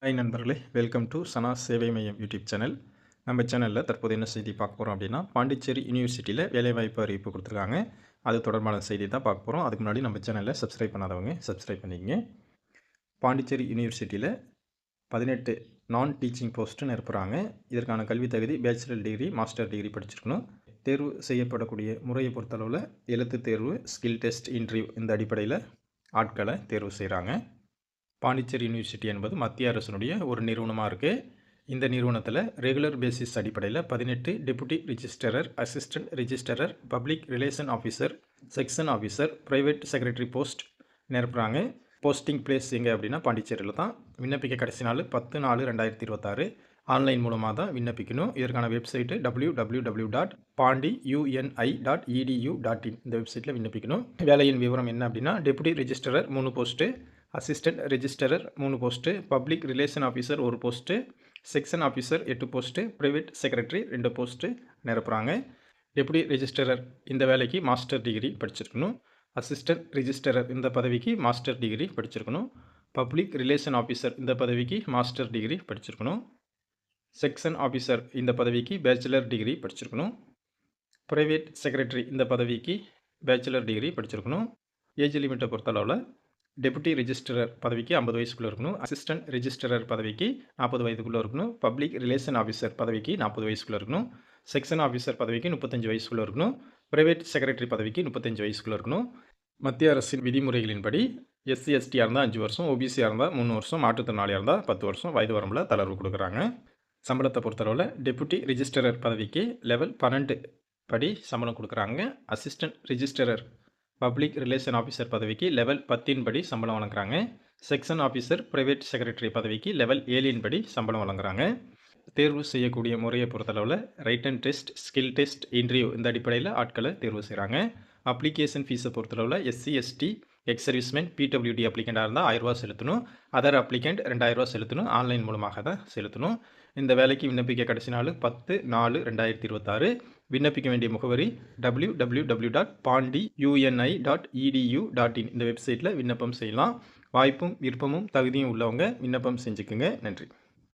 Hi நண்பர்களே, welcome to சனா சேவை மையம் யூடியூப் சேனல். நம்ம சேனலில் தற்போது என்ன செய்தி பார்க்க போகிறோம் அப்படின்னா, பாண்டிச்சேரி யூனிவர்சிட்டியில் வேலைவாய்ப்பு அறிவிப்பு கொடுத்துருக்காங்க. அது தொடர்பான செய்தி தான் பார்க்க போகிறோம். அதுக்கு முன்னாடி நம்ம சேனலில் சப்ஸ்கிரைப் பண்ணாதவங்க சப்ஸ்கிரைப் பண்ணிக்கங்க. பாண்டிச்சேரி யூனிவர்சிட்டியில் 18 நான் டீச்சிங் போஸ்ட்டு நிரப்புகிறாங்க. இதற்கான கல்வி தகுதி பேச்சுலர் டிகிரி, மாஸ்டர் டிகிரி படிச்சிருக்கணும். தேர்வு செய்யப்படக்கூடிய முறையை பொறுத்தளவில் எழுத்து தேர்வு, ஸ்கில் டெஸ்ட், இன்டர்வியூ இந்த அடிப்படையில் ஆட்களை தேர்வு செய்கிறாங்க. பாண்டிச்சேரி யூனிவர்சிட்டி என்பது மத்திய அரசினுடைய ஒரு நிறுவனமாக இருக்குது. இந்த நிறுவனத்தில் ரெகுலர் பேசிஸ் அடிப்படையில் 18 deputy registrar, assistant registrar, public relation officer, section officer, private secretary post நிரப்புகிறாங்க. போஸ்டிங் பிளேஸ் எங்கே அப்படின்னா பாண்டிச்சேரியில் தான். விண்ணப்பிக்க கடைசி நாள் 10/4/2026. ஆன்லைன் மூலமாக தான் விண்ணப்பிக்கணும். இதற்கான வெப்சைட்டு www.pandiuni.edu.in இந்த வெப்சைட்டில் விண்ணப்பிக்கணும். வேலையின் விவரம் என்ன அப்படின்னா, deputy registrar 3 post, assistant registrar 3 post, public relation officer 1 post, section officer 8 post, private secretary 2 post நிரப்புகிறாங்க. டெபுட்டி ரெஜிஸ்டரர் இந்த வேலைக்கு மாஸ்டர் டிகிரி படிச்சிருக்கணும். அசிஸ்டன்ட் ரிஜிஸ்டரர் இந்த பதவிக்கு மாஸ்டர் டிகிரி படிச்சிருக்கணும். பப்ளிக் ரிலேஷன் ஆஃபீஸர் இந்த பதவிக்கு மாஸ்டர் டிகிரி படிச்சிருக்கணும். செக்ஷன் ஆஃபீஸர் இந்த பதவிக்கு பேச்சுலர் டிகிரி படிச்சிருக்கணும். ப்ரைவேட் செக்ரட்டரி இந்த பதவிக்கு பேச்சுலர் டிகிரி படிச்சிருக்கணும். ஏஜ் லிமிட்டை பொறுத்தளவில் டெபுட்டி ரெஜிஸ்டரர் பதவிக்கு 50 வயசுக்குள்ளே இருக்கணும். அசிஸ்டன்ட் ரெஜிஸ்டரர் பதவிக்கு 40 வயதுக்குள்ளே இருக்கணும். பப்ளிக் ரிலேஷன் ஆஃபீஸர் பதவிக்கு 40 வயசுக்குள்ளே இருக்கணும். செக்ஷன் ஆஃபீஸர் பதவிக்கு 35 வயசுக்குள்ளே இருக்கணும். ப்ரைவேட் செக்ரட்டரி பதவிக்கு 35 வயசுக்குள்ளே இருக்கணும். மத்திய அரசின் விதிமுறைகளின்படி எஸ்சி எஸ்டியாக இருந்தால் 5 வருஷம், ஓபிசியாக இருந்தால் 3 வருஷம், மாற்றுத்திறனாளியாக இருந்தால் 10 வருஷம் வயது வரம்பில் தளர்வு கொடுக்குறாங்க. சம்பளத்தை பொறுத்தளவில் டெபுட்டி ரிஜிஸ்டரர் பதவிக்கு லெவல் 12 படி சம்பளம் கொடுக்குறாங்க. Assistant registrar public relation officer பதவிக்கு லெவல் 10 படி சம்பளம் வழங்குறாங்க. செக்ஷன் ஆஃபீஸர் ப்ரைவேட் செக்ரட்டரி பதவிக்கு லெவல் 7 படி சம்பளம் வழங்குறாங்க. தேர்வு செய்யக்கூடிய முறையை பொறுத்தளவில் written test, skill test, interview இந்த அடிப்படையில் ஆட்களை தேர்வு செய்கிறாங்க. அப்ளிகேஷன் ஃபீஸை பொறுத்தளவில் SC ST, ex serviceman, PWD அப்ளிகண்டாக இருந்தால் 1000 ரூபா செலுத்தணும். அதர் அப்ளிகண்ட் 2000 ரூபா செலுத்தணும். ஆன்லைன் மூலமாக தான் செலுத்தணும். இந்த வேலைக்கு விண்ணப்பிக்க கடைசி நாள் 10/4/2026. விண்ணப்பிக்க வேண்டிய முகவரி www.pandiuni.edu.in இந்த வெப்சைட்டில் விண்ணப்பம் செய்யலாம். வாய்ப்பும் விருப்பமும் தகுதியும் உள்ளவங்க விண்ணப்பம் செஞ்சுக்குங்க. நன்றி.